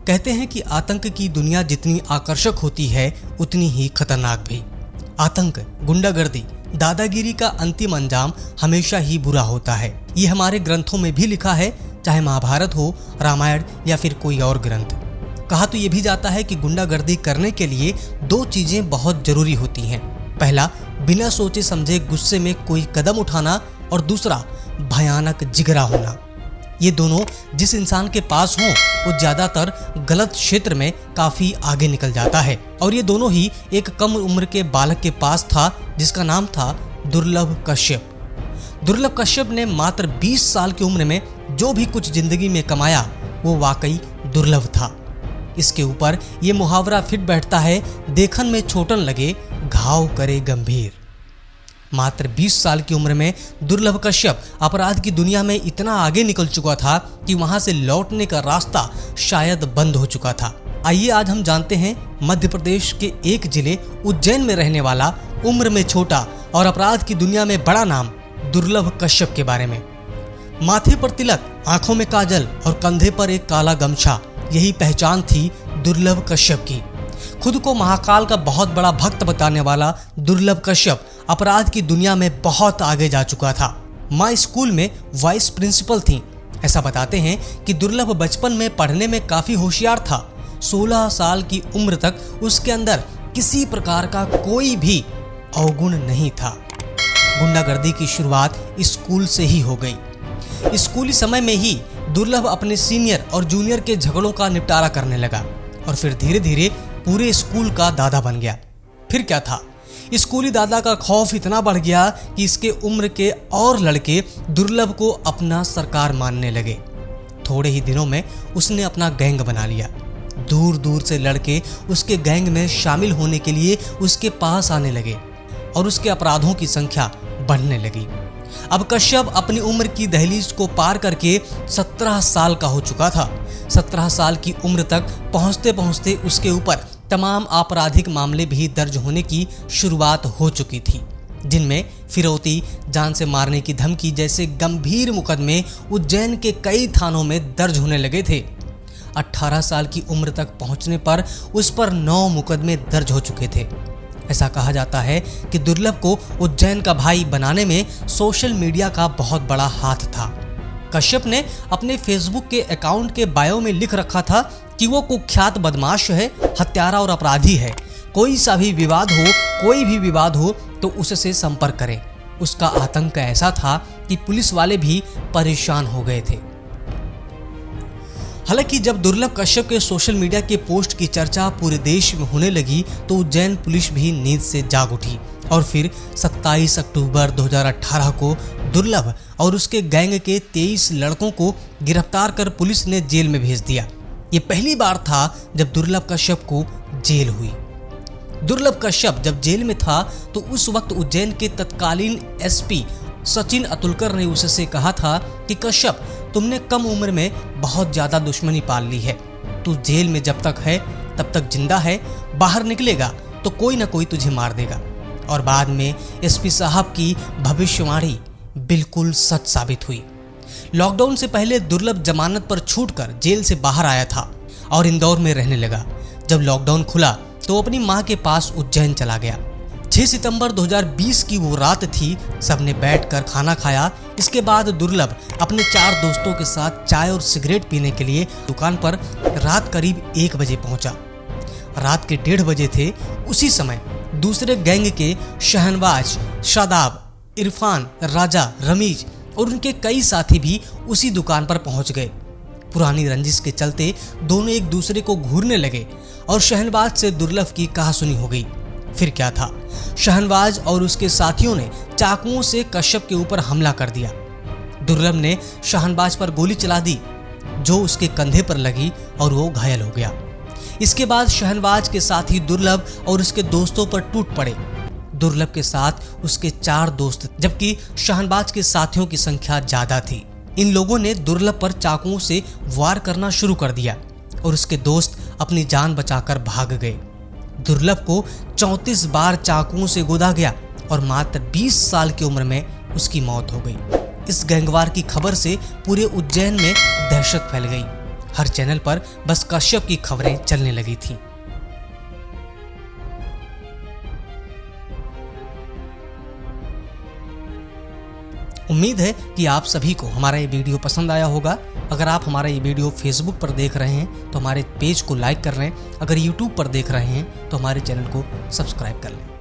कहते हैं कि आतंक की दुनिया जितनी आकर्षक होती है उतनी ही खतरनाक भी। आतंक, गुंडागर्दी, दादागिरी का अंतिम अंजाम हमेशा ही बुरा होता है। ये हमारे ग्रंथों में भी लिखा है, चाहे महाभारत हो, रामायण या फिर कोई और ग्रंथ। कहा तो ये भी जाता है कि गुंडागर्दी करने के लिए दो चीजें बहुत जरूरी होती हैं। पहला, बिना सोचे समझे गुस्से में कोई कदम उठाना, और दूसरा, भयानक जिगरा होना। ये दोनों जिस इंसान के पास हों वो ज्यादातर गलत क्षेत्र में काफी आगे निकल जाता है। और ये दोनों ही एक कम उम्र के बालक के पास था जिसका नाम था दुर्लभ कश्यप। दुर्लभ कश्यप ने मात्र 20 साल की उम्र में जो भी कुछ जिंदगी में कमाया वो वाकई दुर्लभ था। इसके ऊपर ये मुहावरा फिट बैठता है, देखन में छोटन लगे, घाव करे गंभीर। मात्र 20 साल की उम्र में दुर्लभ कश्यप अपराध की दुनिया में इतना आगे निकल चुका था कि वहां से लौटने का रास्ता शायद बंद हो चुका था। आइए आज हम जानते हैं मध्य प्रदेश के एक जिले उज्जैन में रहने वाला, उम्र में छोटा और अपराध की दुनिया में बड़ा नाम दुर्लभ कश्यप के बारे में। माथे पर तिलक, आंखों में काजल और कंधे पर एक काला गमछा, यही पहचान थी दुर्लभ कश्यप की। खुद को महाकाल का बहुत बड़ा भक्त बताने वाला दुर्लभ कश्यप अपराध की दुनिया में बहुत आगे जा चुका था। माँ स्कूल में वाइस प्रिंसिपल थीं। ऐसा बताते हैं कि दुर्लभ बचपन में पढ़ने में काफी होशियार था। 16 साल की उम्र तक उसके अंदर किसी प्रकार का कोई भी अवगुण नहीं था। गुंडागर्दी की शुरुआत स्कूल से ही हो गई। स्कूली समय में ही दुर्लभ अपने सीनियर और जूनियर के झगड़ों का निपटारा करने लगा और फिर धीरे धीरे पूरे स्कूल का दादा बन गया। फिर क्या था, स्कूली दादा का खौफ इतना बढ़ गया कि इसके उम्र के और लड़के दुर्लभ को अपना सरकार मानने लगे। थोड़े ही दिनों में उसने अपना गैंग बना लिया। दूर दूर से लड़के उसके गैंग में शामिल होने के लिए उसके पास आने लगे और उसके अपराधों की संख्या बढ़ने लगी। अब कश्यप अपनी उम्र की दहलीज को पार करके 17 साल का हो चुका था। 17 साल की उम्र तक पहुंचते पहुंचते उसके ऊपर तमाम आपराधिक मामले भी दर्ज होने की शुरुआत हो चुकी थी, जिनमें फिरौती, जान से मारने की धमकी जैसे गंभीर मुकदमे उज्जैन के कई थानों में दर्ज होने लगे थे। 18 साल की उम्र तक पहुंचने पर उस पर 9 मुकदमे दर्ज हो चुके थे। ऐसा कहा जाता है कि दुर्लभ को उज्जैन का भाई बनाने में सोशल मीडिया का बहुत बड़ा हाथ था। कश्यप ने अपने फेसबुक के अकाउंट के बायो में लिख रखा था कि वो कुख्यात बदमाश है, हत्यारा और अपराधी है। कोई सा भी विवाद हो, कोई भी विवाद हो तो उससे संपर्क करें। उसका आतंक ऐसा था कि पुलिस वाले भी परेशान हो गए थे। हालांकि जब दुर्लभ कश्यप के सोशल मीडिया के पोस्ट की चर्चा पूरे देश में होने लगी तो उज्जैन पुलिस भी नींद से जाग उठी और फिर 27 अक्टूबर 2018 को दुर्लभ और उसके गैंग के 23 लड़कों को गिरफ्तार कर पुलिस ने जेल में भेज दिया। ये पहली बार था जब दुर्लभ कश्यप को जेल हुई। दुर्लभ कश्यप जब जेल में था तो उस वक्त उज्जैन के तत्कालीन एसपी सचिन अतुलकर ने उससे कहा था कि कश्यप, तुमने कम उम्र में बहुत ज्यादा दुश्मनी पाल ली है। तू जेल में जब तक है तब तक जिंदा है, बाहर निकलेगा तो कोई ना कोई तुझे मार देगा। और बाद में एसपी साहब की भविष्यवाणी बिल्कुल सच साबित हुई। लॉकडाउन से पहले दुर्लभ जमानत पर छूटकर जेल से बाहर आया था और इंदौर में रहने लगा। जब लॉकडाउन खुला तो अपनी मां के पास उज्जैन चला गया। 6 सितंबर 2020 की वो रात थी। सबने बैठकर खाना खाया। इसके बाद दुर्लभ अपने 4 दोस्तों के साथ चाय और सिगरेट पीने के लिए दुकान पर रात करीब 1 बजे पहुंचा। रात के 1:30 बजे थे। उसी समय दूसरे गैंग के शहनवाज, शादाब, इरफान, राजा, रमीज और उनके कई साथी भी उसी दुकान पर पहुंच गए। पुरानी रंजिश के चलते दोनों एक दूसरे को घूरने लगे और शहनवाज से दुर्लभ की कहासुनी हो गई। फिर क्या था, शहनवाज और उसके साथियों ने चाकुओं से कश्यप के ऊपर हमला कर दिया। दुर्लभ ने शहनवाज पर गोली चला दी जो उसके कंधे पर लगी और वो घायल हो गया। इसके बाद शहनवाज के साथी दुर्लभ और उसके दोस्तों पर टूट पड़े। दुर्लभ के साथ उसके 4 दोस्त, जबकि शहनवाज के साथियों की संख्या ज्यादा थी। इन लोगों ने दुर्लभ पर चाकुओं से वार करना शुरू कर दिया और उसके दोस्त अपनी जान बचाकर भाग गए। दुर्लभ को 34 बार चाकुओं से गोदा गया और मात्र 20 साल की उम्र में उसकी मौत हो गई। इस गैंगवार की खबर से पूरे उज्जैन में दहशत फैल गई। हर चैनल पर बस कश्यप की खबरें चलने लगी थीं। उम्मीद है कि आप सभी को हमारा ये वीडियो पसंद आया होगा। अगर आप हमारा ये वीडियो फेसबुक पर देख रहे हैं तो हमारे पेज को लाइक कर लें। अगर यूट्यूब पर देख रहे हैं तो हमारे चैनल को सब्सक्राइब कर लें।